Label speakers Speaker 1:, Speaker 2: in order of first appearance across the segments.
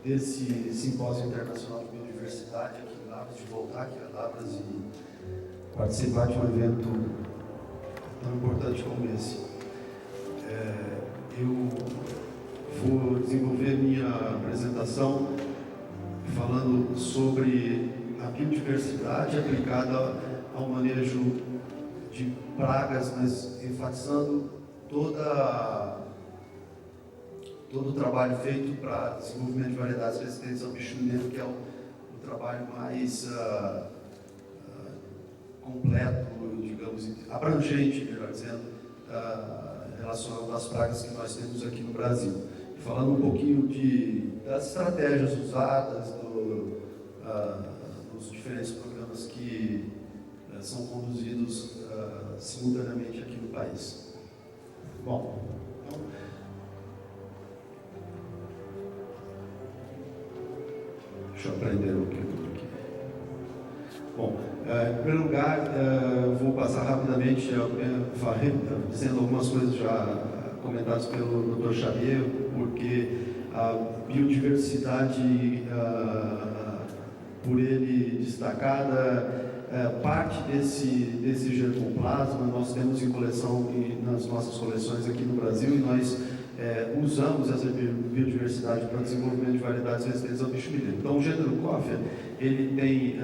Speaker 1: desse Simpósio Internacional de Biodiversidade aqui em Lavras, de voltar aqui a Lavras e participar de um evento tão importante como esse. Eu vou desenvolver minha apresentação falando sobre a biodiversidade aplicada ao manejo de pragas, mas enfatizando todo o trabalho feito para desenvolvimento de variedades resistentes ao bicho mineiro, que é o trabalho mais completo, digamos, abrangente, melhor dizendo, relacionado às pragas que nós temos aqui no Brasil. E falando um pouquinho das estratégias usadas, nos diferentes programas que são conduzidos simultaneamente aqui no país. Bom, então, deixa eu aprender o que eu aqui. Bom, em primeiro lugar, vou passar rapidamente dizendo algumas coisas já comentadas pelo Dr. Xavier, porque a biodiversidade, por ele destacada, parte desse germoplasma nós temos em coleção, nas nossas coleções aqui no Brasil, e nós usamos essa biodiversidade para o desenvolvimento de variedades resistentes ao bicho mineiro. Então, o gênero Coffea, ele tem,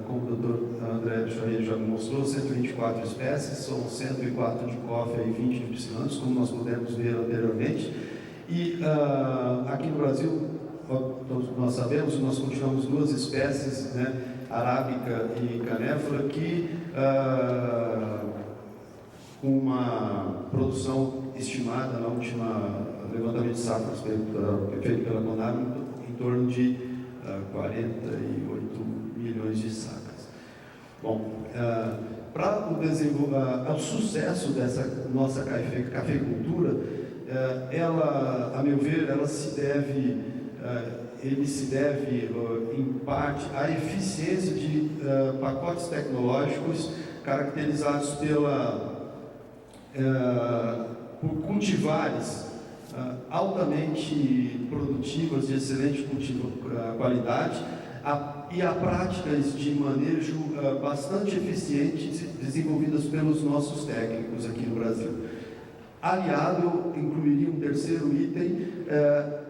Speaker 1: como o Dr. André Xavier já mostrou, 124 espécies, são 104 de Coffea e 20 de Piscilanos, como nós pudemos ver anteriormente. E aqui no Brasil, nós sabemos, nós continuamos duas espécies, né, arábica e canéfora, que com uma produção estimada na última levantamento de safras feito pela Conab em torno de 48 milhões de sacas. Bom, para o sucesso dessa nossa cafeicultura, ela, a meu ver, ele se deve em parte à eficiência de pacotes tecnológicos caracterizados por cultivares altamente produtivas, de excelente qualidade, e a práticas de manejo bastante eficientes desenvolvidas pelos nossos técnicos aqui no Brasil. Aliado, eu incluiria um terceiro item,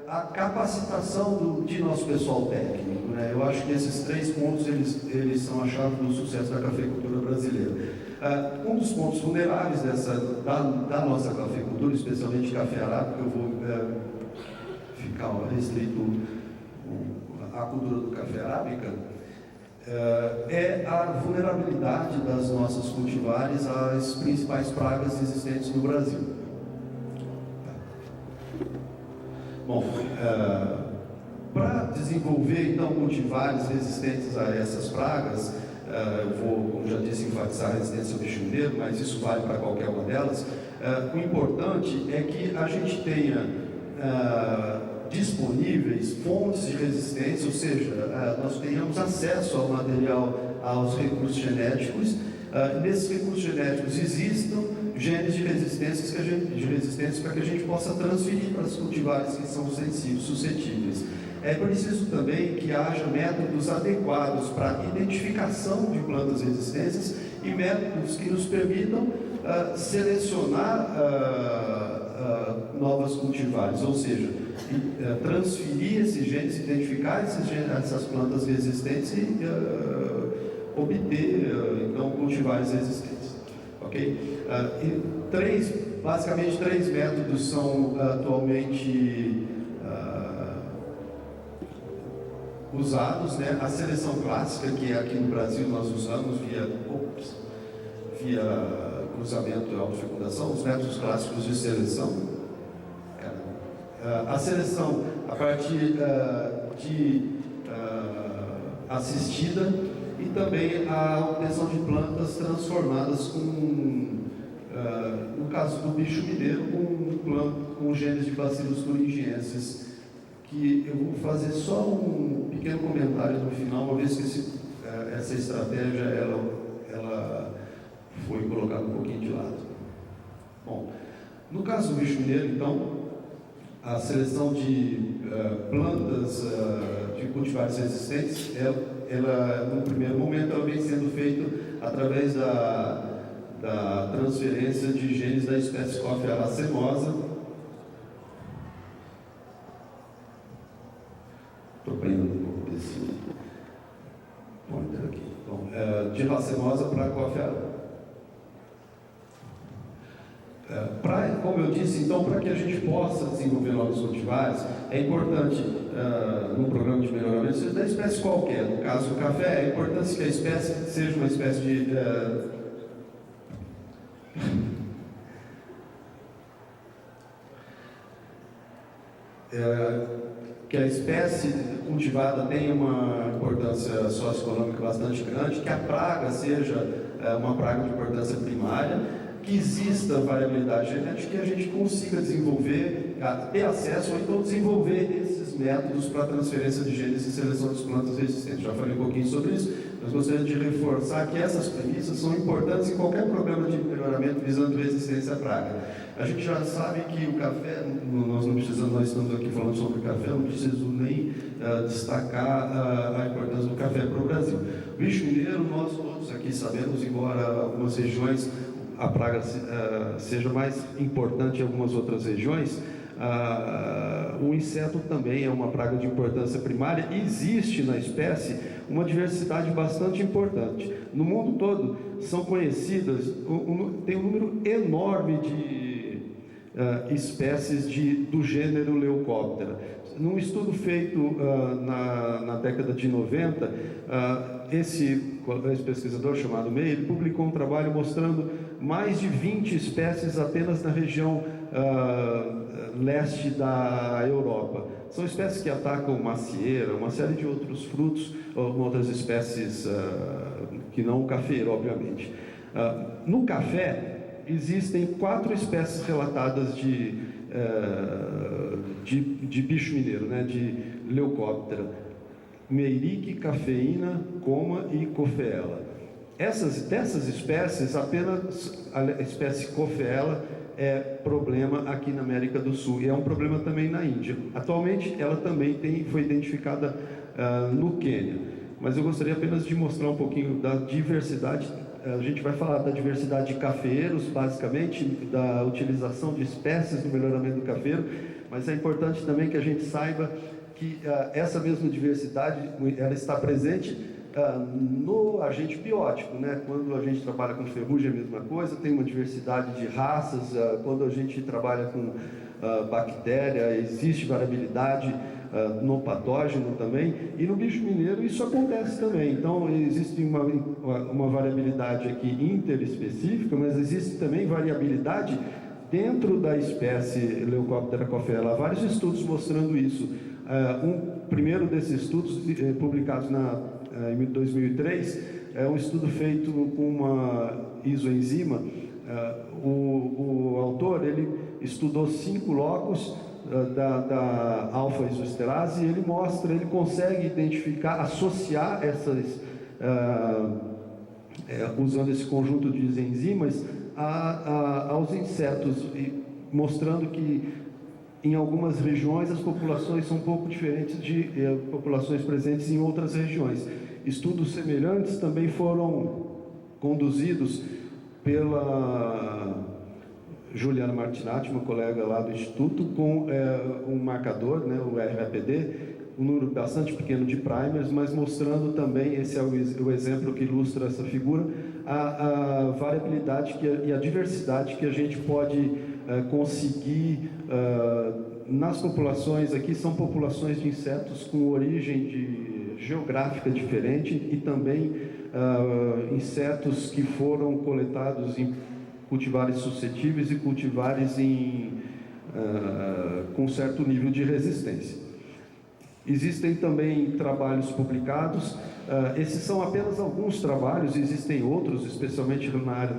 Speaker 1: a capacitação de nosso pessoal técnico, né? Eu acho que esses três pontos eles são a chave do sucesso da cafeicultura brasileira. Um dos pontos vulneráveis da nossa cafeicultura, especialmente café arábica, eu vou ficar restrito à cultura do café arábica, é a vulnerabilidade das nossas cultivares às principais pragas existentes no Brasil. Bom, para desenvolver então cultivares resistentes a essas pragas, eu vou, como já disse, enfatizar a resistência ao bicho mineiro, mas isso vale para qualquer uma delas. O importante é que a gente tenha disponíveis fontes de resistência, ou seja, nós tenhamos acesso ao material, aos recursos genéticos. Nesses recursos genéticos existam genes de resistência para que a gente possa transferir para os cultivares que são suscetíveis. É preciso também que haja métodos adequados para a identificação de plantas resistentes e métodos que nos permitam selecionar novas cultivares, ou seja, transferir esses genes, identificar essas plantas resistentes e obter então cultivares resistentes. Ok? Basicamente três métodos são atualmente usados, né? A seleção clássica, que aqui no Brasil nós usamos via cruzamento e autofecundação, os métodos clássicos de seleção. A seleção a partir de assistida e também a obtenção de plantas transformadas no caso do bicho mineiro, com genes de Bacillus thuringiensis, que eu vou fazer só um pequeno comentário no final, uma vez que essa estratégia ela foi colocada um pouquinho de lado. Bom, no caso do bicho mineiro, então, a seleção de plantas de cultivares resistentes, ela, no primeiro momento, ela vem sendo feita através da transferência de genes da espécie Coffea racemosa. Estou prendendo um pouco desse pointer aqui. Então, de racemosa para Coffea. Como eu disse, então, para que a gente possa desenvolver novos cultivares, é importante, num programa de melhoramento, seja da espécie qualquer. No caso do café, é importante que a espécie seja uma espécie de... que a espécie cultivada tenha uma importância socioeconômica bastante grande, que a praga seja uma praga de importância primária, que exista variabilidade genética, que a gente consiga desenvolver, ter acesso ou então desenvolver esses métodos para transferência de genes e seleção de plantas resistentes. Já falei um pouquinho sobre isso, mas gostaria de reforçar que essas premissas são importantes em qualquer programa de melhoramento visando resistência à praga. A gente já sabe que o café, nós estamos aqui falando sobre o café, não preciso nem destacar a importância do café para o Brasil. O bicho mineiro, nós todos aqui sabemos, embora algumas regiões a praga seja mais importante em algumas outras regiões, o inseto também é uma praga de importância primária e existe na espécie uma diversidade bastante importante. No mundo todo são conhecidas, tem um número enorme de espécies do gênero Leucoptera. Num estudo feito na década de 90, esse pesquisador chamado May, ele publicou um trabalho mostrando mais de 20 espécies apenas na região leste da Europa. São espécies que atacam macieira, uma série de outros frutos, outras espécies que não o cafeiro, obviamente. No café, existem 4 espécies relatadas de bicho mineiro, né, de Leucoptera: meirique, cafeína, coma e cofeela. Dessas espécies, apenas a espécie cofeela é problema aqui na América do Sul, e é um problema também na Índia. Atualmente, ela também foi identificada no Quênia. Mas eu gostaria apenas de mostrar um pouquinho da diversidade. A gente vai falar da diversidade de cafeeiros, basicamente, da utilização de espécies no melhoramento do cafeiro, mas é importante também que a gente saiba que essa mesma diversidade ela está presente no agente biótico, né? Quando a gente trabalha com ferrugem é a mesma coisa, tem uma diversidade de raças. Quando a gente trabalha com bactéria, existe variabilidade no patógeno também, e no bicho mineiro isso acontece também. Então existe uma variabilidade aqui interespecífica, mas existe também variabilidade dentro da espécie Leucoptera coffeela. Há vários estudos mostrando isso. Um primeiro desses estudos, publicados em 2003, é um estudo feito com uma isoenzima. O autor ele estudou 5 locos da alfa-isosterase, e ele consegue identificar, associar essas, usando esse conjunto de enzimas aos insetos, mostrando que em algumas regiões as populações são um pouco diferentes de populações presentes em outras regiões. Estudos semelhantes também foram conduzidos pela Juliana Martinatti, uma colega lá do Instituto, com um marcador, né, o RAPD, um número bastante pequeno de primers, mas mostrando também, esse é o exemplo que ilustra essa figura, a variabilidade e a diversidade que a gente pode conseguir nas populações. Aqui são populações de insetos com origem geográfica diferente, e também insetos que foram coletados em cultivares suscetíveis e cultivares com certo nível de resistência. Existem também trabalhos publicados. Esses são apenas alguns trabalhos, existem outros, especialmente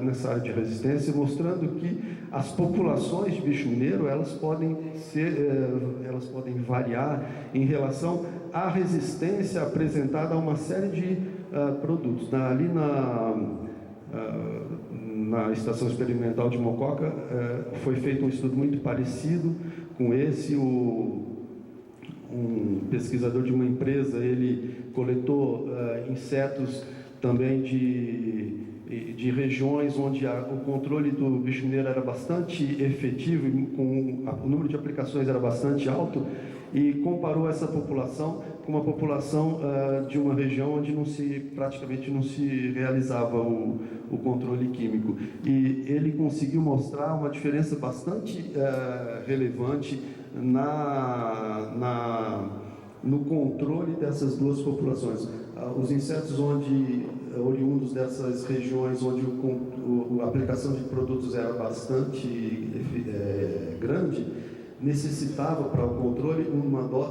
Speaker 1: nessa área de resistência, mostrando que as populações de bicho mineiro elas podem variar em relação à resistência apresentada a uma série de produtos. Ali na Estação Experimental de Mococa foi feito um estudo muito parecido com esse. um pesquisador de uma empresa, ele coletou insetos também de regiões onde o controle do bicho mineiro era bastante efetivo e o número de aplicações era bastante alto, e comparou essa população com uma população de uma região onde praticamente não se realizava o controle químico. E ele conseguiu mostrar uma diferença bastante relevante no controle dessas duas populações. Os insetos oriundos dessas regiões onde a aplicação de produtos era bastante grande, necessitava para o controle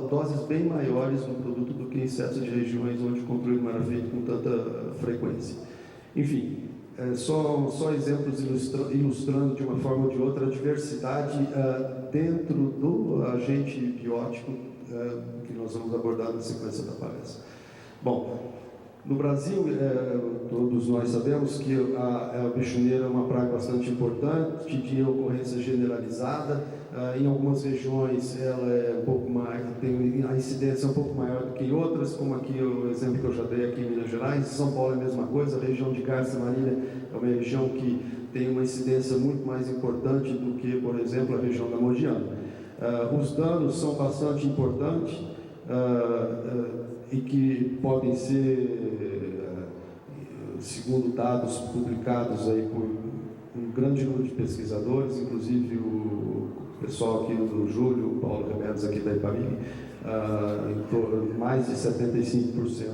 Speaker 1: doses bem maiores do produto do que insetos de regiões onde o controle não era feito com tanta frequência. Enfim, só exemplos ilustrando de uma forma ou de outra a diversidade dentro do agente biótico que nós vamos abordar na sequência da palestra. Bom, no Brasil, todos nós sabemos que a bichoneira é uma praga bastante importante, de ocorrência generalizada. Em algumas regiões ela é um pouco mais, tem a incidência um pouco maior do que em outras, como aqui o exemplo que eu já dei aqui em Minas Gerais. São Paulo é a mesma coisa, a região de Garça Marília é uma região que tem uma incidência muito mais importante do que, por exemplo, a região da Mogiana. Os danos são bastante importantes e que podem ser, segundo dados publicados aí por um grande número de pesquisadores, inclusive o pessoal aqui do Júlio, o Paulo Remédios aqui da Ipamig, mais de 75%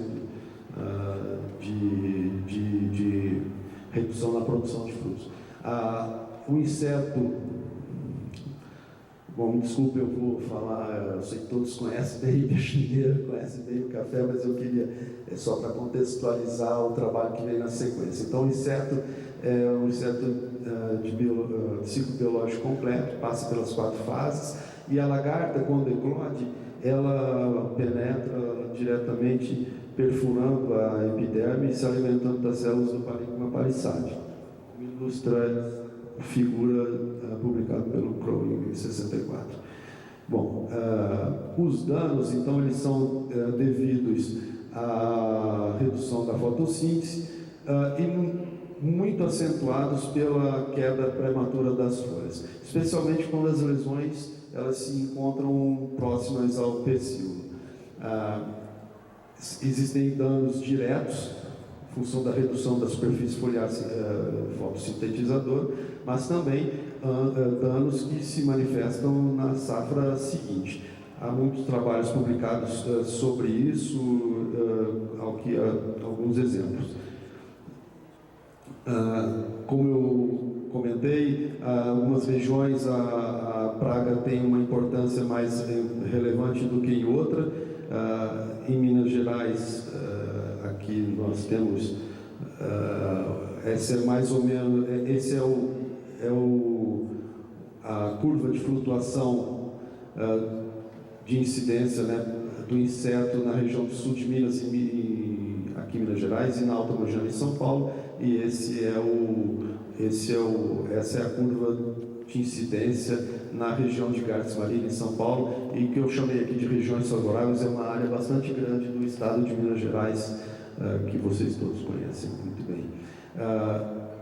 Speaker 1: de redução na produção de frutos. O inseto, bom, desculpe, eu vou falar, eu sei que todos conhecem bem bicho mineiro, conhecem bem o café, mas eu queria, só para contextualizar o trabalho que vem na sequência. Então, o inseto é um inseto de ciclo biológico completo, passa pelas 4 fases, e a lagarta, quando eclode, ela penetra diretamente, perfurando a epiderme e se alimentando das células do parênquima palissádio, como ilustra a figura publicada pelo Crow em 64. Bom, os danos, então, eles são devidos à redução da fotossíntese e muito acentuados pela queda prematura das folhas, especialmente quando as lesões elas se encontram próximas ao pecíolo. Existem danos diretos em função da redução da superfície foliar fotossintetizadora, mas também danos que se manifestam na safra seguinte. Há muitos trabalhos publicados sobre isso, alguns exemplos. Como eu comentei, algumas regiões a praga tem uma importância mais relevante do que em outra. Em Minas Gerais, aqui nós temos, esse é mais ou menos, esse a curva de flutuação de incidência, né, do inseto na região do sul de Minas, aqui em Minas Gerais, e na Alta Mogiana em São Paulo, e essa é a curva de incidência na região de Garça Marília em São Paulo, e que eu chamei aqui de regiões favoráveis, é uma área bastante grande do estado de Minas Gerais, que vocês todos conhecem muito bem.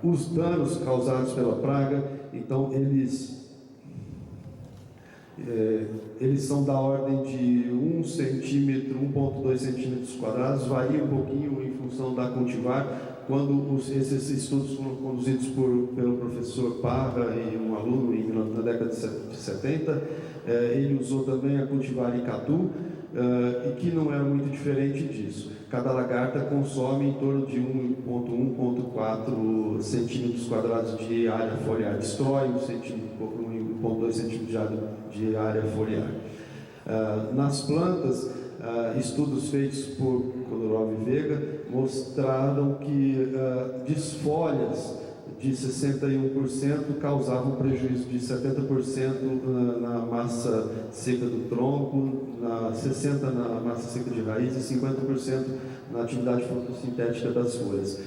Speaker 1: Os danos causados pela praga, então, eles são da ordem de 1 centímetro, 1,2 centímetros quadrados, varia um pouquinho em função da cultivar. Quando esses estudos foram conduzidos pelo professor Parra e um aluno na década de 70, ele usou também a cultivar Icatu, e que não era muito diferente disso. Cada lagarta consome em torno de 1,1, 1,4 centímetros quadrados de área foliar, destrói 1,2 centímetros de área foliar. Nas plantas, estudos feitos por Khodorov e Vega mostraram que desfolhas de 61% causavam prejuízo de 70% na massa seca do tronco, 60% na massa seca de raiz e 50% na atividade fotossintética das folhas.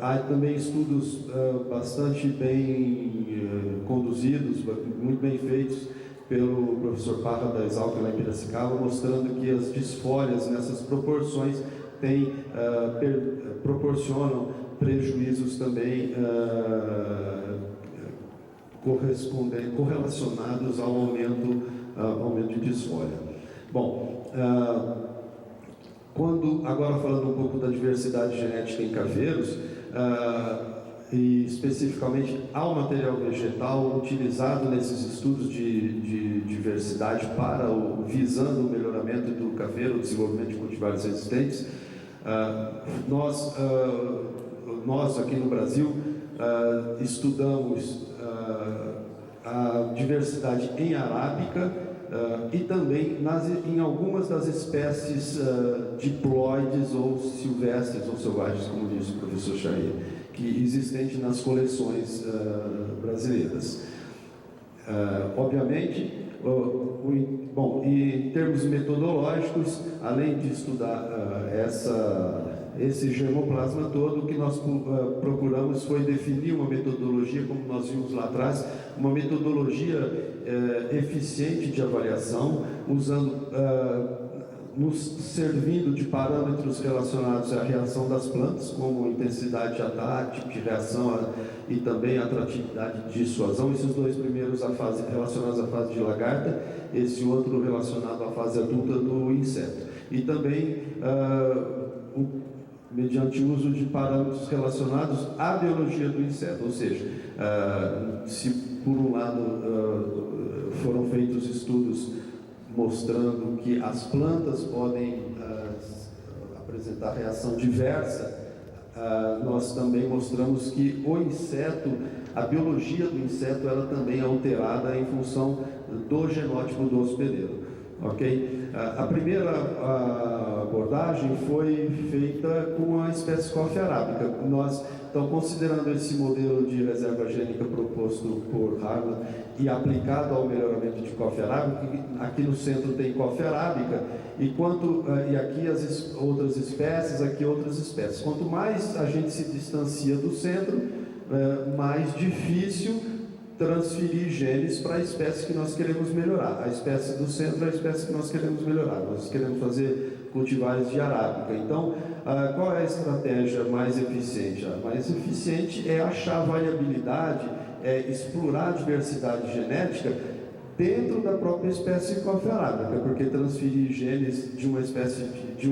Speaker 1: Há também estudos bastante bem conduzidos, muito bem feitos, pelo professor Parra da Exalc lá em Piracicaba, mostrando que as desfolhas nessas proporções proporcionam prejuízos também correlacionados ao aumento de desfolha. Bom, agora falando um pouco da diversidade genética em cafeiros, e especificamente ao material vegetal utilizado nesses estudos de diversidade visando o melhoramento do cafeiro, o desenvolvimento de cultivares resistentes, nós aqui no Brasil estudamos a diversidade em arábica e também em algumas das espécies diploides ou silvestres ou selvagens, como disse o professor Charrier, que existem nas coleções brasileiras. Obviamente, em termos metodológicos, além de estudar esse germoplasma todo, o que nós procuramos foi definir uma metodologia, como nós vimos lá atrás, uma metodologia eficiente de avaliação, nos servindo de parâmetros relacionados à reação das plantas, como intensidade de ataque, de reação e também atratividade de dissuasão. Esses dois primeiros relacionados à fase de lagarta, esse outro relacionado à fase adulta do inseto. E também mediante o uso de parâmetros relacionados à biologia do inseto, ou seja, se por um lado foram feitos estudos mostrando que as plantas podem apresentar reação diversa, nós também mostramos que o inseto, a biologia do inseto, ela também é alterada em função do genótipo do hospedeiro. Ok? A primeira abordagem foi feita com a espécie Coffea arábica. Então, considerando esse modelo de reserva gênica proposto por Harlan e aplicado ao melhoramento de Coffea arábica, aqui no centro tem Coffea arábica, e aqui as outras espécies, aqui outras espécies. Quanto mais a gente se distancia do centro, mais difícil transferir genes para a espécie que nós queremos melhorar. A espécie do centro é a espécie que nós queremos melhorar. Nós queremos fazer cultivares de arábica. Então, qual é a estratégia mais eficiente? A mais eficiente é achar variabilidade, explorar a diversidade genética dentro da própria espécie Coffea arábica, porque transferir genes de uma espécie de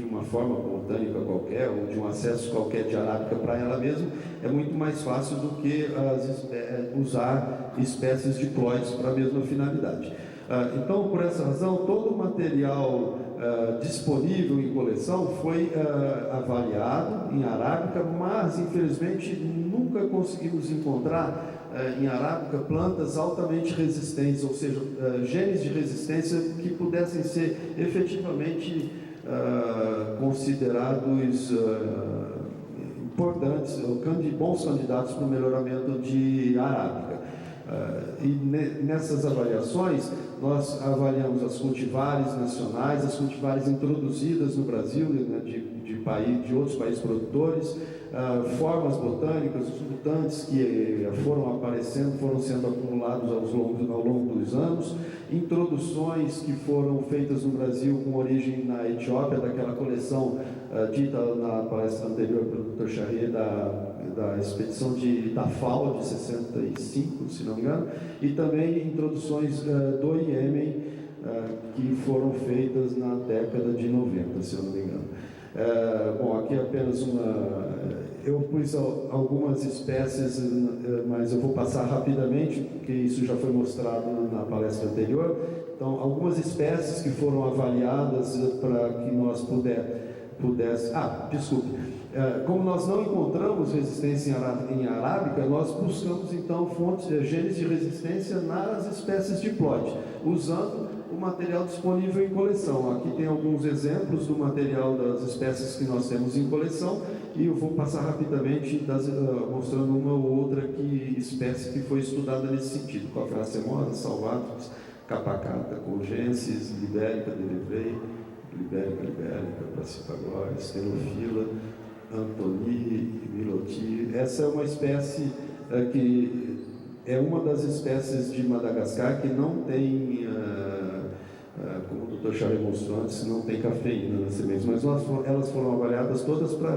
Speaker 1: uma forma botânica qualquer ou de um acesso qualquer de arábica para ela mesma é muito mais fácil do que usar espécies diploides para a mesma finalidade. Então, por essa razão, todo o material disponível em coleção foi avaliado em arábica, mas infelizmente nunca conseguimos encontrar em arábica plantas altamente resistentes, ou seja, genes de resistência que pudessem ser efetivamente considerados importantes, bons candidatos para o melhoramento de arábica. E nessas avaliações, nós avaliamos as cultivares nacionais, as cultivares introduzidas no Brasil, né, de outros países produtores, formas botânicas, os mutantes que foram aparecendo, foram sendo acumulados ao longo dos anos, introduções que foram feitas no Brasil com origem na Etiópia, daquela coleção dita na palestra anterior pelo Dr. Charrier da expedição da FAO de 65, se não me engano, e também introduções do Iêmen que foram feitas na década de 90, se eu não me engano. Bom, aqui é apenas eu pus algumas espécies, mas eu vou passar rapidamente, porque isso já foi mostrado na palestra anterior. Então, algumas espécies que foram avaliadas para que nós pudéssemos... desculpe. Como nós não encontramos resistência em arábica, nós buscamos então genes de resistência nas espécies diploide, usando o material disponível em coleção. Aqui tem alguns exemplos do material das espécies que nós temos em coleção e eu vou passar rapidamente mostrando uma ou outra espécie que foi estudada nesse sentido: Coffea racemosa, salvatus, capacata, congensis, libérica, delevrei, libérica, passifagora, stenofila, Antoni, Miloti. Essa é uma espécie que é uma das espécies de Madagascar que não tem, como o Dr. Charles mostrou antes, não tem cafeína nas sementes, mas elas foram avaliadas todas para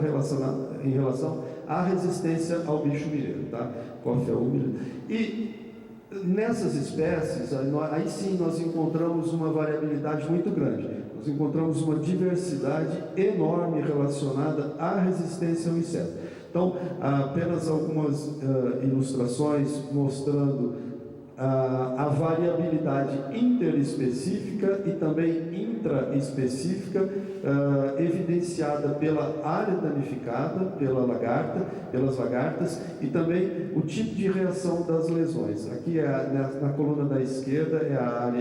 Speaker 1: em relação à resistência ao bicho mineiro, tá? Coffea humida. E nessas espécies, aí sim nós encontramos uma variabilidade muito grande. Nós encontramos uma diversidade enorme relacionada à resistência ao inseto. Então, apenas algumas ilustrações mostrando a variabilidade interespecífica e também intraespecífica, evidenciada pela área danificada, pelas lagartas, e também o tipo de reação das lesões. Aqui na coluna da esquerda é a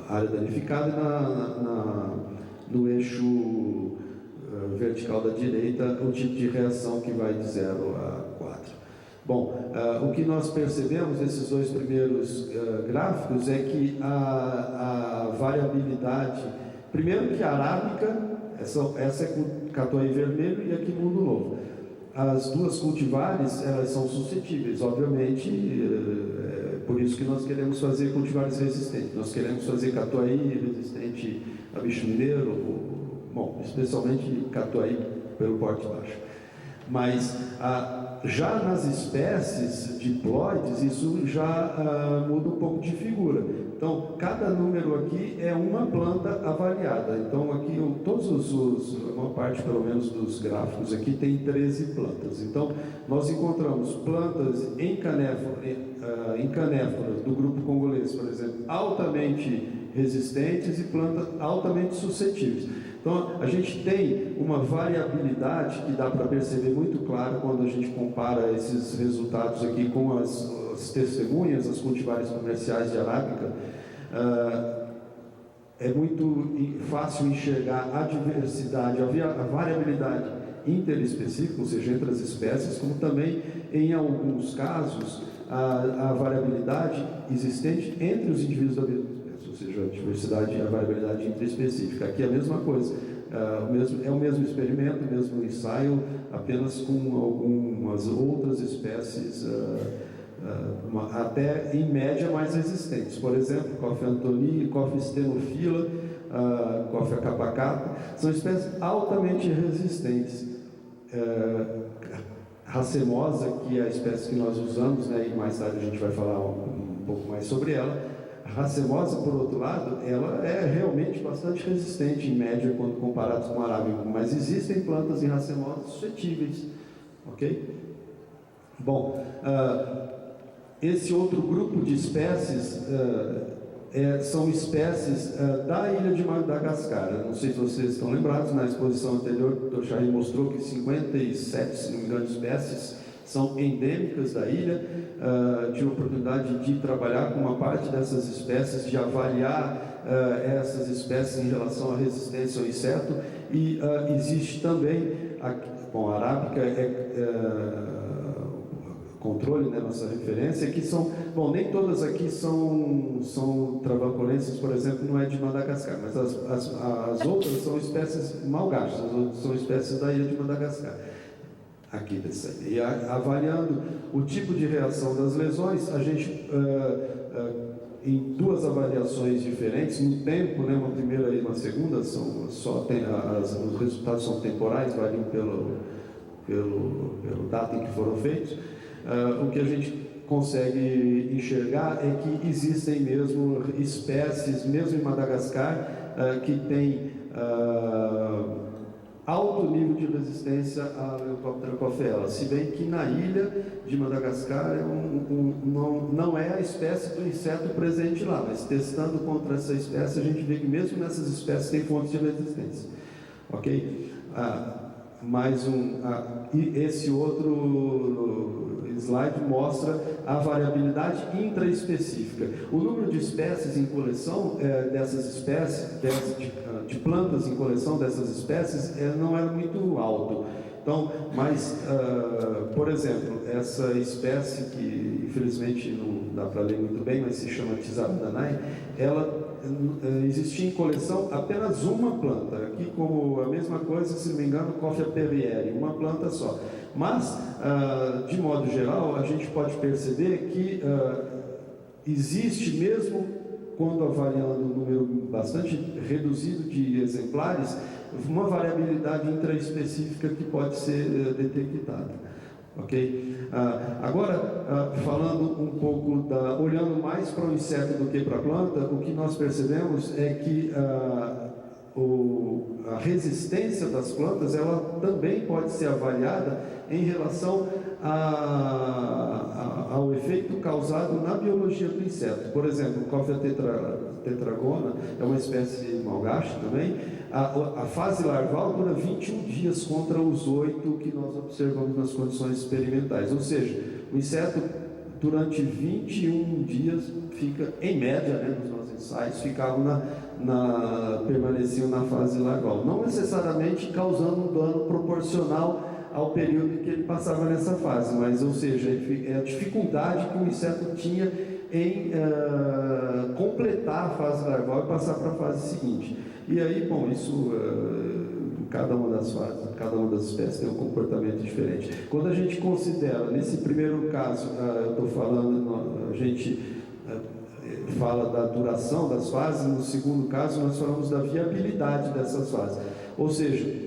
Speaker 1: área danificada, e no eixo vertical da direita, o tipo de reação que vai de 0 a 4. Bom, o que nós percebemos nesses dois primeiros gráficos é que a variabilidade, primeiro que a arábica, essa é com catuai vermelho e aqui mundo novo. As duas cultivares, elas são suscetíveis, obviamente, por isso que nós queremos fazer cultivares resistentes. Nós queremos fazer catuai resistente a bicho mineiro, bom, especialmente catuai pelo porte baixo. Mas já nas espécies diploides, isso já muda um pouco de figura. Então, cada número aqui é uma planta avaliada. Então, aqui, a maior parte, pelo menos, dos gráficos aqui tem 13 plantas. Então, nós encontramos plantas em canéforas do grupo congolês, por exemplo, altamente resistentes e plantas altamente suscetíveis. Então, a gente tem uma variabilidade que dá para perceber muito clara quando a gente compara esses resultados aqui com as testemunhas, as cultivares comerciais de arábica. É muito fácil enxergar a diversidade, a variabilidade interespecífica, ou seja, entre as espécies, como também, em alguns casos, a variabilidade existente entre os indivíduos da mesma espécie, ou seja, a diversidade e a variabilidade interespecífica. Aqui é a mesma coisa, é o mesmo experimento, o mesmo ensaio, apenas com algumas outras espécies, até em média mais resistentes. Por exemplo, Coffea anthonii, Coffea stenophylla, Coffea capacata, são espécies altamente resistentes. Racemosa, que é a espécie que nós usamos, né, e mais tarde a gente vai falar um pouco mais sobre ela. A racemosa, por outro lado, ela é realmente bastante resistente em média quando comparados com o arábico, mas existem plantas em racemosa suscetíveis, ok? Bom, esse outro grupo de espécies são espécies da ilha de Madagascar. Eu não sei se vocês estão lembrados, na exposição anterior o Dr. Charles mostrou que 57, se não me engano, espécies são endêmicas da ilha. Tive a oportunidade de trabalhar com uma parte dessas espécies, de avaliar essas espécies em relação à resistência ao inseto, e existe também, a arábica controle, né, nossa referência, que são, bom, nem todas aqui são travancolenses, por exemplo, não é de Madagascar, mas as outras são espécies malgaches, as outras são espécies da ilha de Madagascar. Aqui dessa. E avaliando o tipo de reação das lesões, a gente, em duas avaliações diferentes, no tempo, né, uma primeira e uma segunda, os resultados são temporais, variam pelo data em que foram feitos. O que a gente consegue enxergar é que existem mesmo espécies, mesmo em Madagascar, que têm alto nível de resistência à Leucoptera coffeella, se bem que na ilha de Madagascar não é a espécie do inseto presente lá, mas testando contra essa espécie a gente vê que mesmo nessas espécies tem fontes de resistência, ok? E esse outro slide mostra a variabilidade intraespecífica. O número de espécies em coleção dessas espécies, de plantas em coleção dessas espécies, não era muito alto. Então, mas, por exemplo, essa espécie que infelizmente não dá para ler muito bem, mas se chama Tizardanai, ela existia em coleção apenas uma planta, aqui como a mesma coisa, se não me engano, Coffea perrieri, uma planta só. Mas, de modo geral, a gente pode perceber que existe mesmo, quando avaliando um número bastante reduzido de exemplares, uma variabilidade intraespecífica que pode ser detectada. Ok? Agora, falando um pouco olhando mais para o inseto do que para a planta, o que nós percebemos é que a resistência das plantas, ela também pode ser avaliada em relação ao efeito causado na biologia do inseto. Por exemplo, Coffea tetragona é uma espécie de malgache também. A fase larval dura 21 dias contra os 8 que nós observamos nas condições experimentais. Ou seja, o inseto, durante 21 dias, fica, em média, né, nos nossos ensaios, permaneciam na fase larval. Não necessariamente causando um dano proporcional ao período em que ele passava nessa fase, mas, ou seja, é a dificuldade que o inseto tinha em completar a fase larval e passar para a fase seguinte. E aí, bom, isso, cada uma das fases, cada uma das espécies tem um comportamento diferente. Quando a gente considera, nesse primeiro caso, eu estou falando, a gente fala da duração das fases, no segundo caso nós falamos da viabilidade dessas fases. Ou seja,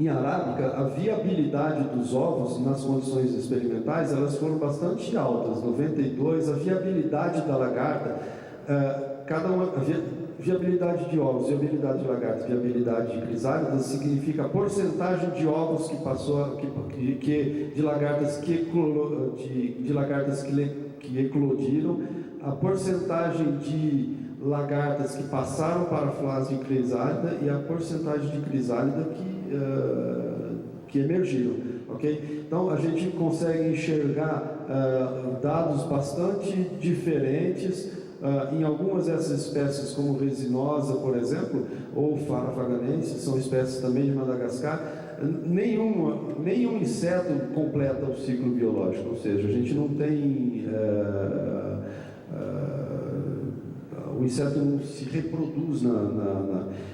Speaker 1: em arábica, a viabilidade dos ovos nas condições experimentais, elas foram bastante altas, 92, a viabilidade da lagarta, viabilidade de ovos, viabilidade de lagartas, viabilidade de crisálidas significa a porcentagem de ovos que passou, de lagartas que eclodiram, a porcentagem de lagartas que passaram para a fase de crisálida e a porcentagem de crisálida que emergiram, ok? Então a gente consegue enxergar dados bastante diferentes. Em algumas dessas espécies, como resinosa, por exemplo, ou Farafaganense, são espécies também de Madagascar, nenhum inseto completa o ciclo biológico, ou seja, a gente não tem... o inseto não se reproduz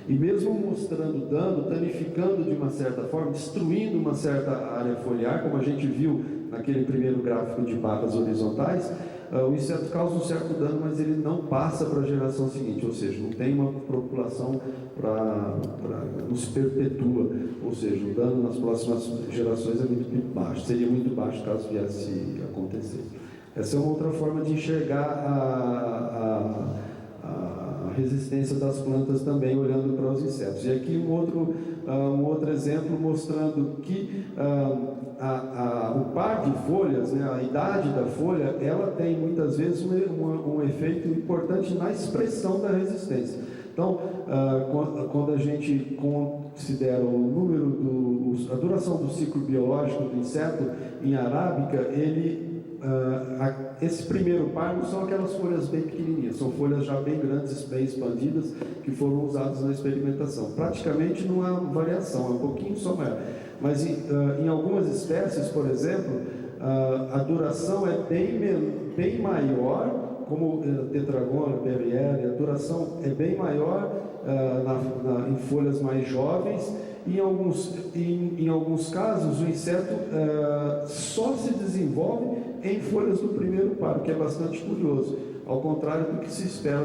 Speaker 1: e mesmo mostrando dano, danificando de uma certa forma, destruindo uma certa área foliar, como a gente viu naquele primeiro gráfico de barras horizontais, o inseto causa um certo dano, mas ele não passa para a geração seguinte, ou seja, não tem uma população não se perpetua, ou seja, o dano nas próximas gerações é muito baixo, seria muito baixo caso viesse a acontecer. Essa é uma outra forma de enxergar a resistência das plantas também, olhando para os insetos. E aqui um outro exemplo mostrando que o par de folhas, né, a idade da folha, ela tem muitas vezes um efeito importante na expressão da resistência. Então, quando a gente considera o número a duração do ciclo biológico do inseto em arábica, esse primeiro par não são aquelas folhas bem pequenininhas, são folhas já bem grandes, bem expandidas, que foram usadas na experimentação. Praticamente não há variação, é um pouquinho só maior. Mas em algumas espécies, por exemplo, a duração é bem maior, como tetragona, perrieri, a duração é bem maior em folhas mais jovens. E em alguns casos, o inseto só se desenvolve em folhas do primeiro par, o que é bastante curioso, ao contrário do que se espera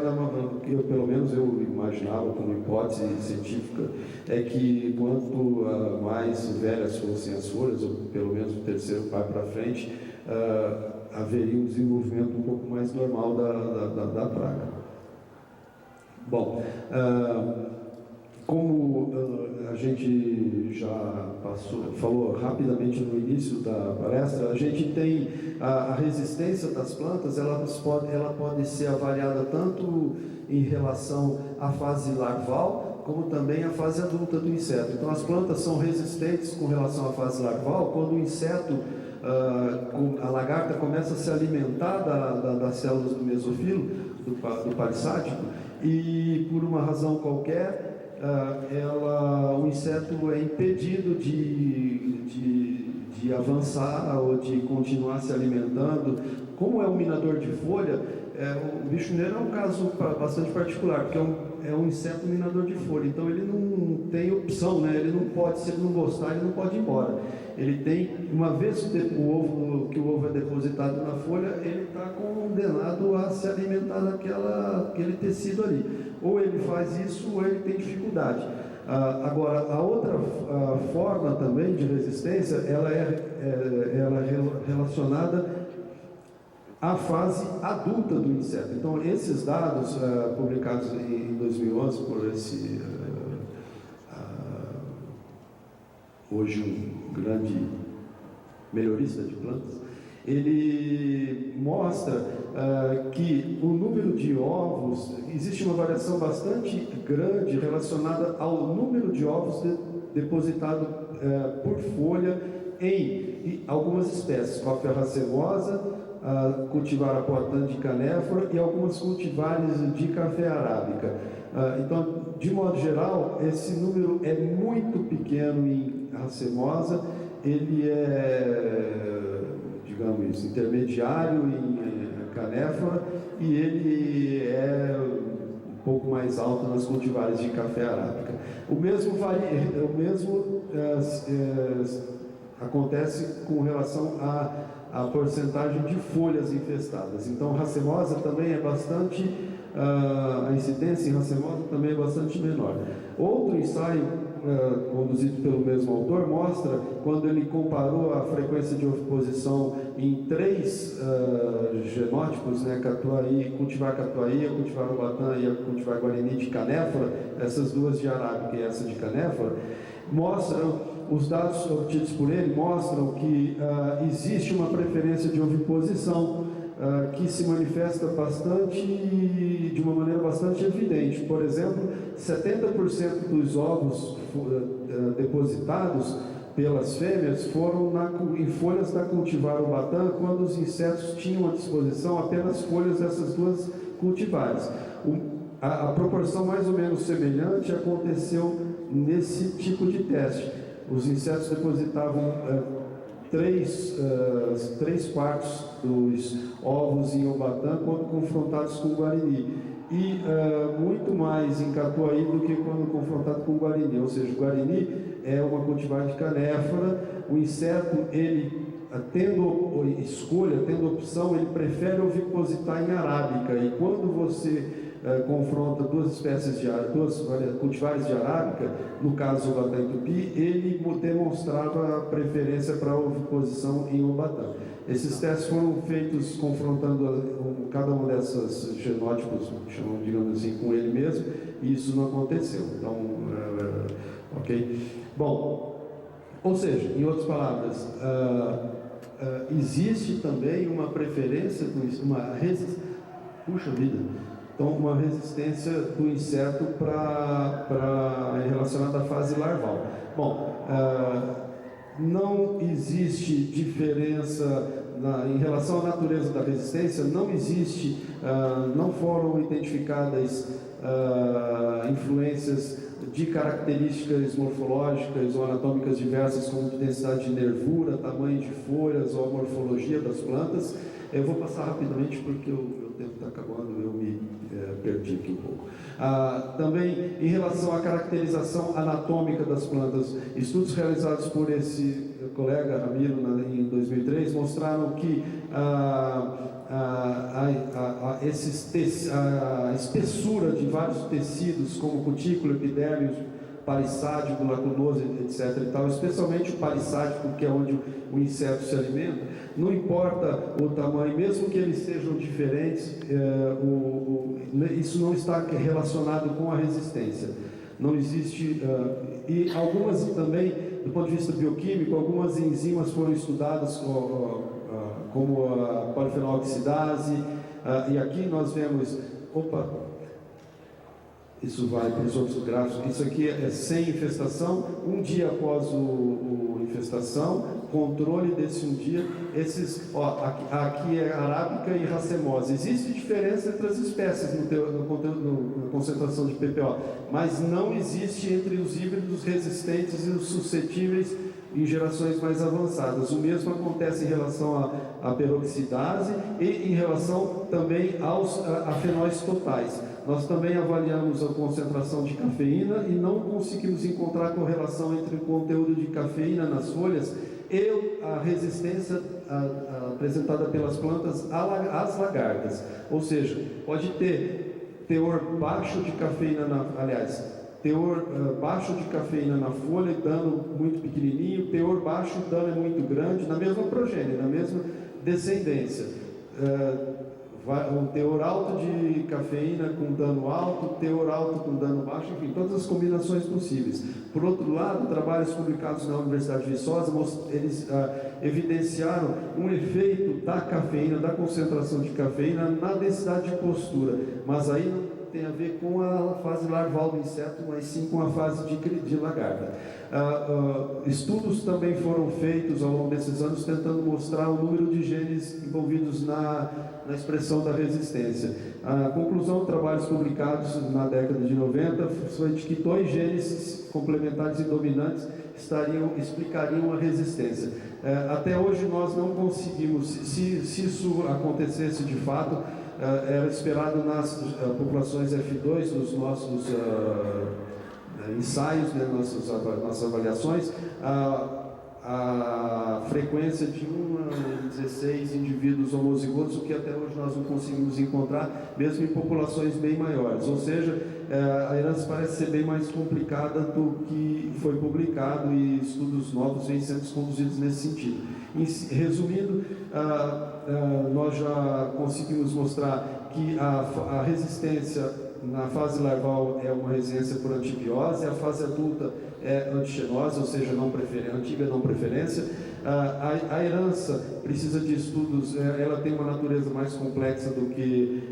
Speaker 1: que pelo menos eu imaginava como hipótese científica, é que quanto mais velhas fossem as folhas, ou pelo menos o terceiro par para frente, haveria um desenvolvimento um pouco mais normal da praga. Bom, como a gente já falou rapidamente no início da palestra, a gente tem a resistência das plantas, ela pode ser avaliada tanto em relação à fase larval, como também à fase adulta do inseto. Então as plantas são resistentes com relação à fase larval quando o inseto, a lagarta começa a se alimentar das células do mesofilo, do palissático, e por uma razão qualquer, o inseto é impedido de avançar ou de continuar se alimentando. Como é um minador de folha, O bicho mineiro é um caso bastante particular, porque é um inseto minador de folha, então ele não tem opção, né? Ele não pode, se ele não gostar, ele não pode ir embora. Ele tem, uma vez que o ovo é depositado na folha, ele está condenado a se alimentar daquele tecido ali. Ou ele faz isso, ou ele tem dificuldade. Agora, a outra forma também de resistência, ela é relacionada à fase adulta do inseto. Então, esses dados publicados em 2011 por esse hoje um grande melhorista de plantas, ele mostra que o número de ovos, existe uma variação bastante grande relacionada ao número de ovos depositado por folha em algumas espécies, Coffea racemosa, cultivar apoatã de canéfora e algumas cultivares de café arábica. Então, de modo geral, esse número é muito pequeno em racemosa, ele é, digamos, intermediário em canéfora e ele é um pouco mais alto nas cultivares de café arábica. O mesmo acontece com relação à porcentagem de folhas infestadas. Então, racemosa também é bastante, a incidência em racemosa também é bastante menor. Outro ensaio conduzido pelo mesmo autor mostra, quando ele comparou a frequência de oviposição em 3 genótipos, né, cultivar catuaí, cultivar ubatã e cultivar guarani de canéfora, essas duas de arábica e essa de canéfora, mostram, os dados obtidos por ele mostram que existe uma preferência de oviposição que se manifesta de uma maneira bastante evidente. Por exemplo, 70% dos ovos depositados pelas fêmeas foram em folhas da cultivar ubatã, quando os insetos tinham à disposição apenas folhas dessas duas cultivares. A proporção mais ou menos semelhante aconteceu nesse tipo de teste. Os insetos depositavam 3/4 dos ovos em ubatã quando confrontados com guarani e muito mais em catuaí do que quando confrontado com guarani, ou seja, o guarani é uma cultivar de canéfora. O inseto, ele tendo escolha, tendo opção, ele prefere ovipositar em arábica, e quando você confronta duas cultivares de arábica, no caso o ubatã e tupi, ele demonstrava preferência para a oviposição em ubatã. Esses testes foram feitos confrontando cada um desses genótipos, digamos assim, com ele mesmo, e isso não aconteceu. Então, ok? Bom, ou seja, em outras palavras, existe também uma preferência, uma resistência, então, uma resistência do inseto relacionada à fase larval. Bom, não existe diferença em relação à natureza da resistência, não foram identificadas influências de características morfológicas ou anatômicas diversas, como densidade de nervura, tamanho de folhas ou morfologia das plantas. Eu vou passar rapidamente porque o meu tempo está acabando, eu me perdi aqui um pouco. Também, em relação à caracterização anatômica das plantas, estudos realizados por esse colega Ramiro em 2003 mostraram que a espessura de vários tecidos, como cutícula, epiderme, palissádio, lacunoso, etc. e tal, especialmente o palissádico, que é onde o inseto se alimenta, não importa o tamanho, mesmo que eles sejam diferentes, isso não está relacionado com a resistência. Não existe, e algumas também, do ponto de vista bioquímico, algumas enzimas foram estudadas, como a polifenol oxidase, e aqui nós vemos, isso vai para os outros gráficos, isso aqui é sem infestação, um dia após o infestação, controle desse um dia. Esses, aqui é arábica e racemosa. Existe diferença entre as espécies na concentração de PPO, mas não existe entre os híbridos resistentes e os suscetíveis em gerações mais avançadas. O mesmo acontece em relação à peroxidase e em relação também a fenóis totais. Nós também avaliamos a concentração de cafeína e não conseguimos encontrar correlação entre o conteúdo de cafeína nas folhas e a resistência apresentada pelas plantas às lagartas. Ou seja, pode ter teor baixo de cafeína, teor baixo de cafeína na folha e dano muito pequenininho, teor baixo e dano é muito grande, na mesma progênie, na mesma descendência. Um teor alto de cafeína com dano alto, teor alto com dano baixo, enfim, todas as combinações possíveis. Por outro lado, trabalhos publicados na Universidade de Viçosa, eles evidenciaram um efeito da cafeína, da concentração de cafeína na densidade de postura, mas aí não tem a ver com a fase larval do inseto, mas sim com a fase de lagarta. Estudos também foram feitos ao longo desses anos tentando mostrar o número de genes envolvidos na expressão da resistência. A conclusão de trabalhos publicados na década de 90 foi de que 2 genes complementares e dominantes explicariam a resistência. Até hoje nós não conseguimos, se isso acontecesse de fato, era esperado nas populações F2 dos nossos ensaios, né, nossas avaliações, a frequência de 1 a 16 indivíduos homozigotos, o que até hoje nós não conseguimos encontrar, mesmo em populações bem maiores. Ou seja, a herança parece ser bem mais complicada do que foi publicado e estudos novos vêm sendo conduzidos nesse sentido. Resumindo, nós já conseguimos mostrar que a resistência na fase larval é uma resistência por antibiose, a fase adulta é antixenose, ou seja, antiga não preferência. A herança precisa de estudos, ela tem uma natureza mais complexa do que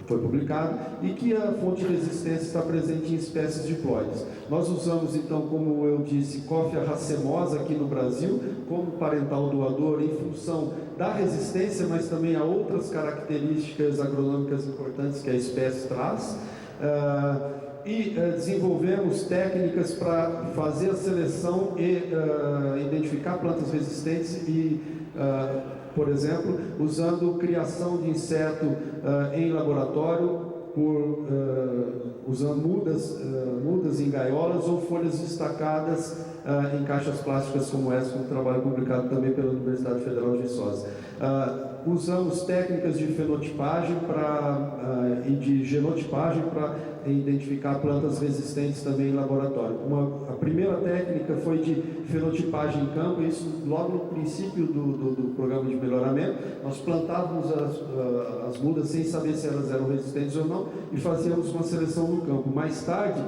Speaker 1: foi publicado, e que a fonte de resistência está presente em espécies diploides. Nós usamos, então, como eu disse, Coffea racemosa aqui no Brasil, como parental doador, em função da resistência, mas também a outras características agronômicas importantes que a espécie traz. Desenvolvemos técnicas para fazer a seleção e identificar plantas resistentes por exemplo, usando criação de inseto em laboratório, usando mudas em gaiolas ou folhas destacadas em caixas plásticas como essa, um trabalho publicado também pela Universidade Federal de Viçosa. Usamos técnicas de fenotipagem e de genotipagem para identificar plantas resistentes também em laboratório. A primeira técnica foi de fenotipagem em campo, isso logo no princípio do programa de melhoramento. Nós plantávamos as mudas sem saber se elas eram resistentes ou não e fazíamos uma seleção no campo. Mais tarde,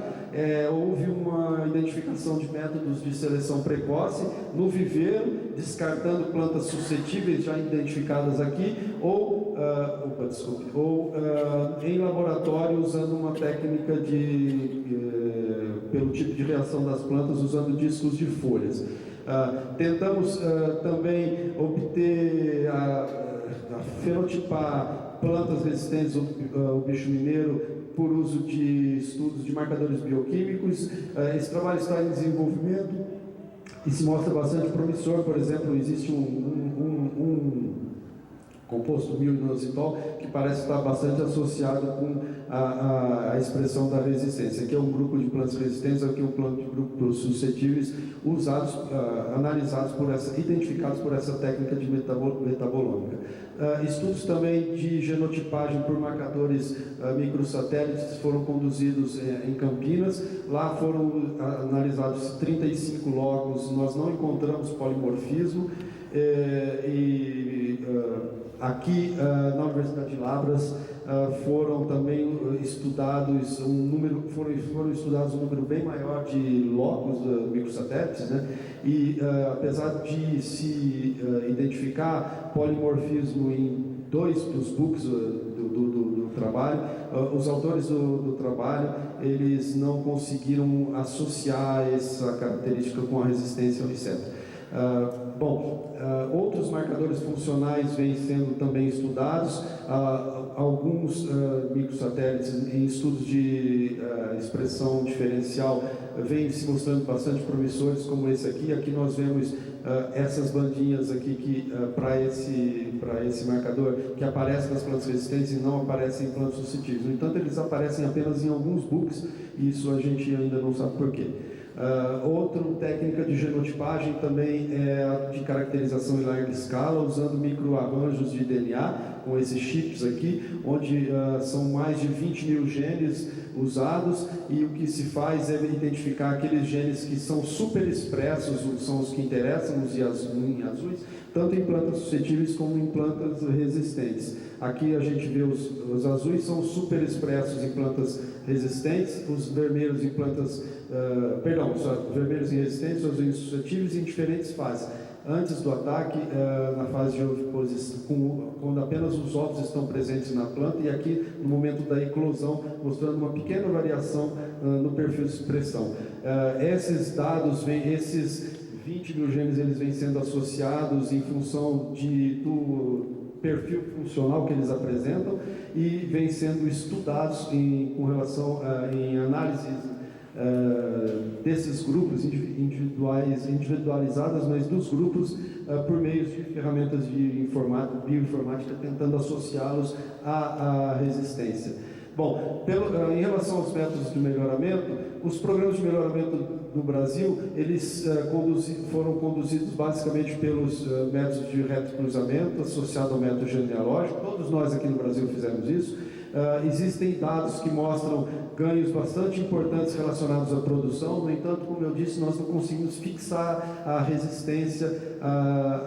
Speaker 1: houve uma identificação de métodos de seleção precoce no viveiro, descartando plantas suscetíveis já identificadas aqui, ou em laboratório usando uma técnica pelo tipo de reação das plantas, usando discos de folhas. Tentamos também fenotipar plantas resistentes ao bicho mineiro por uso de estudos de marcadores bioquímicos. Esse trabalho está em desenvolvimento e se mostra bastante promissor. Por exemplo, existe um composto milioinositol que parece estar bastante associado com a expressão da resistência. Aqui é um grupo de plantas resistentes, aqui é um grupo suscetíveis, identificados por essa técnica de metabolômica. Estudos também de genotipagem por marcadores microsatélites foram conduzidos em Campinas. Lá foram analisados 35 logos, nós não encontramos polimorfismo. Aqui na Universidade de Lavras foram também estudados um número bem maior de locos microsatélites, né? E apesar de se identificar polimorfismo em 2 dos books do trabalho. Os autores do trabalho, eles não conseguiram associar essa característica com a resistência ao inseto. Outros marcadores funcionais vêm sendo também estudados, alguns microsatélites em estudos de expressão diferencial vêm se mostrando bastante promissores, como esse aqui. Aqui nós vemos essas bandinhas aqui que para esse marcador que aparecem nas plantas resistentes e não aparecem em plantas suscetíveis. No entanto, eles aparecem apenas em alguns books e isso a gente ainda não sabe por quê. Outra técnica de genotipagem também é a de caracterização em larga escala, usando microarranjos de DNA, com esses chips aqui, onde são mais de 20 mil genes usados, e o que se faz é identificar aqueles genes que são super expressos, são os que interessam, os em azuis, tanto em plantas suscetíveis como em plantas resistentes. Aqui a gente vê os azuis são super expressos em plantas resistentes, os vermelhos em plantas, os vermelhos em resistentes, os azuis suscetíveis em diferentes fases. Antes do ataque, na fase de oviposição, quando apenas os ovos estão presentes na planta, e aqui no momento da eclosão, mostrando uma pequena variação no perfil de expressão. Esses dados, esses 20 mil genes, eles vêm sendo associados em função do perfil funcional que eles apresentam e vêm sendo estudados com relação em análises desses grupos individualizadas, mas dos grupos por meio de ferramentas de bioinformática, tentando associá-los à resistência. Bom, em relação aos métodos de melhoramento, os programas de melhoramento no Brasil, eles foram conduzidos basicamente pelos métodos de retrocruzamento associado ao método genealógico. Todos nós aqui no Brasil fizemos isso. Existem dados que mostram ganhos bastante importantes relacionados à produção. No entanto, como eu disse, nós não conseguimos fixar a resistência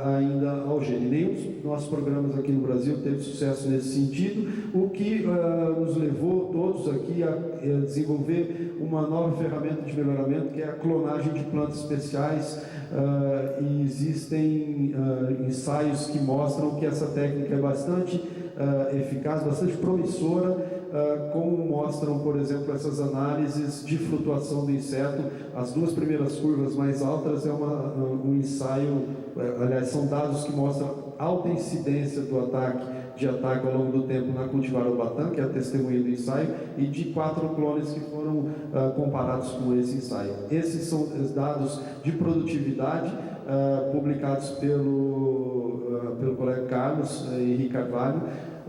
Speaker 1: ainda ao gene. Nenhum dos nossos programas aqui no Brasil teve sucesso nesse sentido, o que nos levou todos aqui a desenvolver uma nova ferramenta de melhoramento, que é a clonagem de plantas especiais. E existem ensaios que mostram que essa técnica é bastante eficaz, bastante promissora, como mostram, por exemplo, essas análises de flutuação do inseto. As duas primeiras curvas mais altas é um ensaio, aliás, são dados que mostram alta incidência de ataque ao longo do tempo na cultivar Urubatã, que é a testemunha do ensaio, e de 4 clones que foram comparados com esse ensaio. Esses são os dados de produtividade publicados pelo colega Carlos Henrique Carvalho,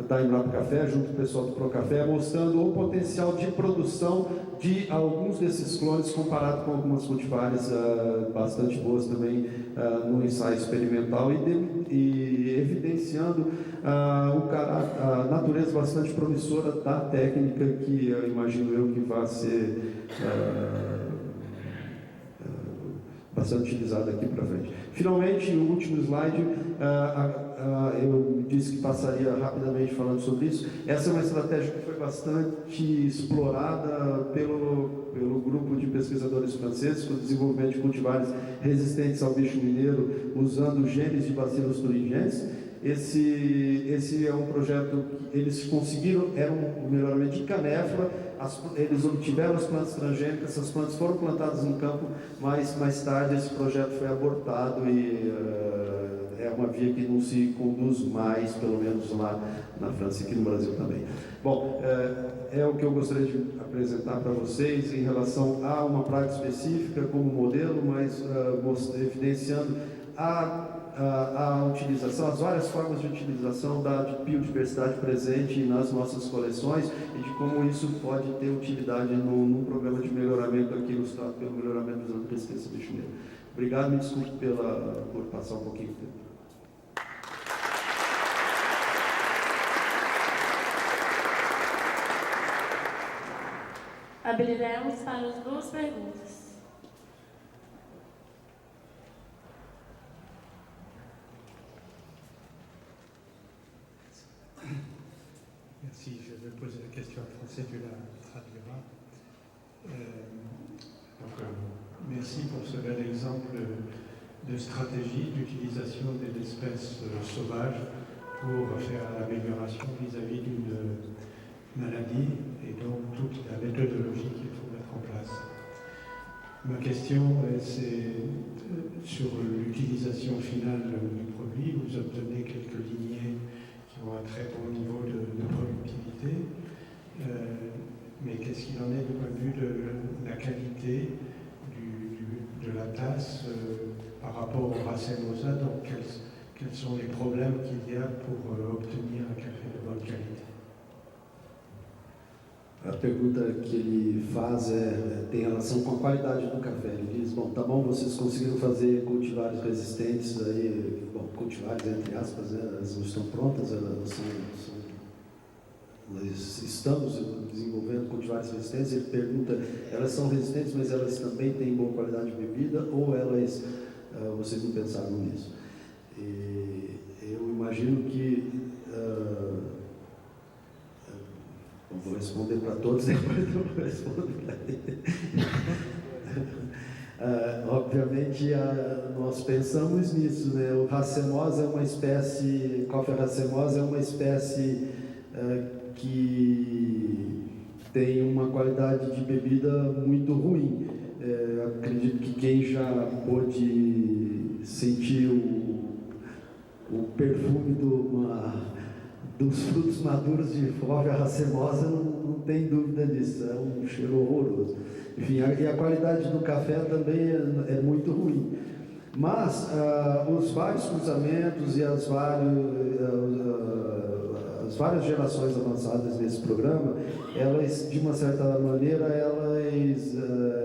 Speaker 1: da Embrapa Café, junto com o pessoal do Procafé, mostrando o potencial de produção de alguns desses clones comparado com algumas cultivares bastante boas também no ensaio experimental e evidenciando a natureza bastante promissora da técnica, que imagino eu que vai ser bastante utilizada aqui para frente. Finalmente, o último slide, eu disse que passaria rapidamente falando sobre isso. Essa é uma estratégia que foi bastante explorada pelo grupo de pesquisadores franceses, com o desenvolvimento de cultivares resistentes ao bicho mineiro, usando genes de Bacillus thuringiensis. Esse é um projeto que eles conseguiram, era um melhoramento de canéfora. Eles obtiveram as plantas transgênicas, essas plantas foram plantadas no campo, mas mais tarde esse projeto foi abortado e é uma via que não se conduz mais, pelo menos lá na França e aqui no Brasil também. Bom, é o que eu gostaria de apresentar para vocês em relação a uma prática específica como modelo, mas evidenciando a utilização, as várias formas de utilização da biodiversidade presente nas nossas coleções e de como isso pode ter utilidade num programa de melhoramento aqui ilustrado pelo melhoramento da resistência bichoneira. Obrigado, me desculpe por passar um pouquinho de tempo.
Speaker 2: Abriremos para as 2 perguntas.
Speaker 3: Merci, je vais poser la question en français, tu la traduiras. Merci pour ce bel exemple de stratégie d'utilisation des espèces sauvages pour faire l'amélioration vis-à-vis maladie et donc toute la méthodologie qu'il faut mettre en place. Ma question, c'est sur l'utilisation finale du produit. Vous obtenez quelques lignées qui ont un très bon niveau de productivité, mais qu'est-ce qu'il en est du point de vue de la qualité de la tasse par rapport au Racemosa? Donc quels sont les problèmes qu'il y a pour obtenir un café de bonne qualité?
Speaker 1: A pergunta que ele faz tem relação com a qualidade do café. Ele diz, bom, tá bom, vocês conseguiram fazer cultivares resistentes, aí, bom, cultivares entre aspas, né, elas não estão prontas, nós estamos desenvolvendo cultivares resistentes. Ele pergunta, elas são resistentes, mas elas também têm boa qualidade de bebida, ou elas, vocês não pensaram nisso? E eu imagino que... vou responder para todos, depois eu vou responder para ele. Obviamente, nós pensamos nisso, né? O Racemosa é uma espécie, Coffea Racemosa é uma espécie que tem uma qualidade de bebida muito ruim. Acredito que quem já pôde sentir o perfume dos frutos maduros de Coffea Racemosa não tem dúvida disso, é um cheiro horroroso. Enfim, e a qualidade do café também é muito ruim. Mas os vários cruzamentos e as várias gerações avançadas nesse programa, elas, de uma certa maneira, elas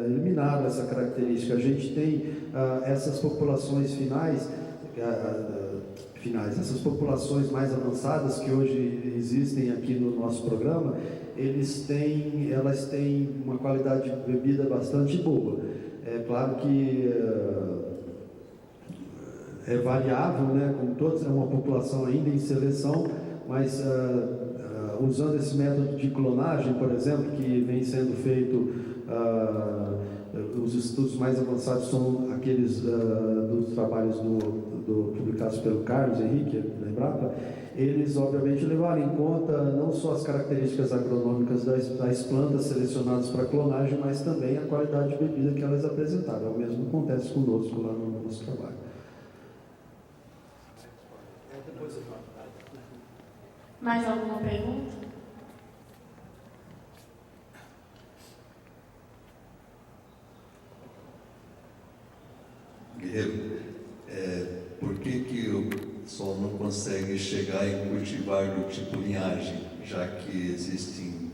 Speaker 1: eliminaram essa característica. A gente tem essas populações finais, essas populações mais avançadas que hoje existem aqui no nosso programa, elas têm uma qualidade de bebida bastante boa. É claro que é variável, né? Como todos, é uma população ainda em seleção, mas usando esse método de clonagem, por exemplo, que vem sendo feito, os estudos mais avançados são aqueles dos trabalhos publicados pelo Carlos Henrique, da Embrapa. Eles, obviamente, levaram em conta não só as características agronômicas das plantas selecionadas para clonagem, mas também a qualidade de bebida que elas apresentaram. O mesmo acontece conosco lá no nosso trabalho.
Speaker 2: Mais alguma pergunta?
Speaker 4: Guerreiro, por que o pessoal não consegue chegar e cultivar do tipo linhagem, já que existem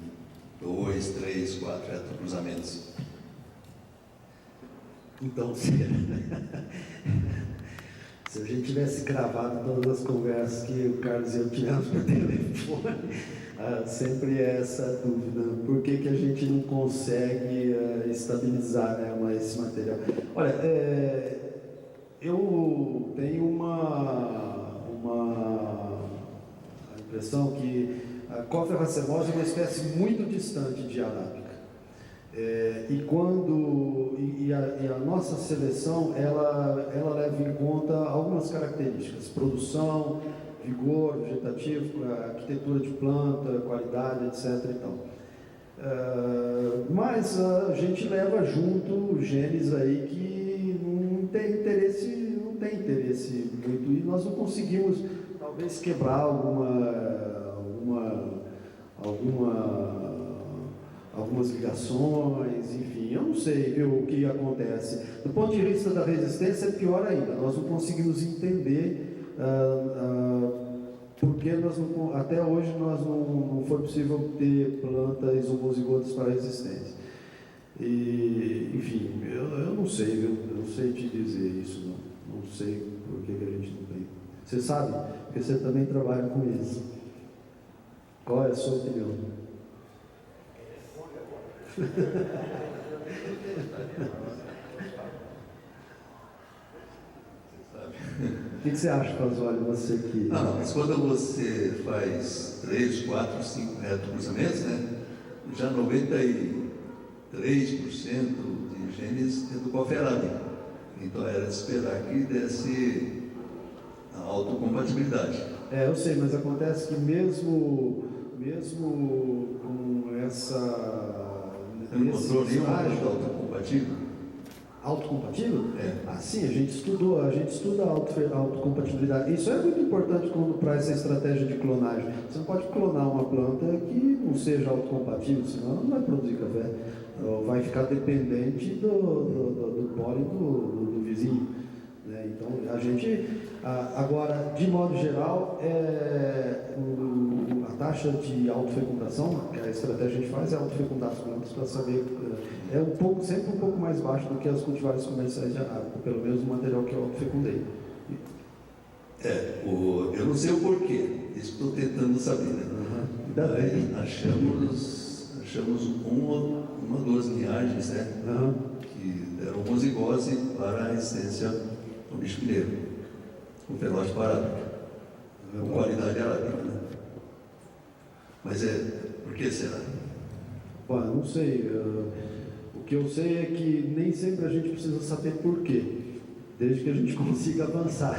Speaker 4: 2, 3, 4 retrocruzamentos?
Speaker 1: Então, se a gente tivesse gravado todas as conversas que o Carlos e eu tivemos por telefone, sempre é essa dúvida, por que a gente não consegue estabilizar, né, esse material? Olha, eu tenho uma impressão que a Coffea Racemosa é uma espécie muito distante de arábica. A nossa seleção, ela leva em conta algumas características: produção, vigor vegetativo, arquitetura de planta, qualidade, etc. E tal. Mas a gente leva junto genes aí que não tem interesse muito, e nós não conseguimos talvez quebrar algumas ligações, enfim, eu não sei, viu, o que acontece. Do ponto de vista da resistência é pior ainda, nós não conseguimos entender porque até hoje não foi possível ter plantas homozigotas para resistência. E, enfim, eu não sei, viu, eu não sei te dizer isso, não sei por que a gente não tem. Você sabe? Porque você também trabalha com isso. Qual é a sua opinião? O que você acha, Fazoli, você que...
Speaker 4: Não, mas quando você faz 3, 4, 5 retrocruzamentos, né, já 93% de genes é do Coffea arábica. Então era de esperar que desse a autocompatibilidade.
Speaker 1: Eu sei, mas acontece que mesmo mesmo com essa...
Speaker 4: Você não encontrou nenhuma planta autocompatível?
Speaker 1: Autocompatível?
Speaker 4: É.
Speaker 1: Ah, sim, a gente estuda a autocompatibilidade. Isso é muito importante quando para essa estratégia de clonagem. Você não pode clonar uma planta que não seja autocompatível, senão ela não vai produzir café. Vai ficar dependente do pólen do vizinho. Né? Então, a gente... Agora, de modo geral, a taxa de autofecundação, que a estratégia que a gente faz é autofecundar as plantas para saber... sempre um pouco mais baixo do que as cultivares comerciais de arábica, pelo menos o material que eu autofecundei.
Speaker 4: Eu não sei o porquê, isso estou tentando saber, né?
Speaker 1: Ainda bem.
Speaker 4: Achamos uma ou duas linhagens, né? Que deram homozigose para a resistência ao bicho mineiro, o fenótipo arábica, com qualidade arábica, né? Mas por que será?
Speaker 1: Bom, eu não sei. O que eu sei é que nem sempre a gente precisa saber por quê, desde que a gente consiga avançar.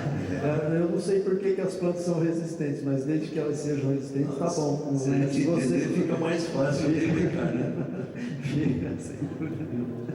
Speaker 1: Eu não sei por que as plantas são resistentes, mas desde que elas sejam resistentes, tá bom.
Speaker 4: Se a gente entender, fica mais fácil de explicar, né?
Speaker 1: Fica, sem dúvida nenhuma.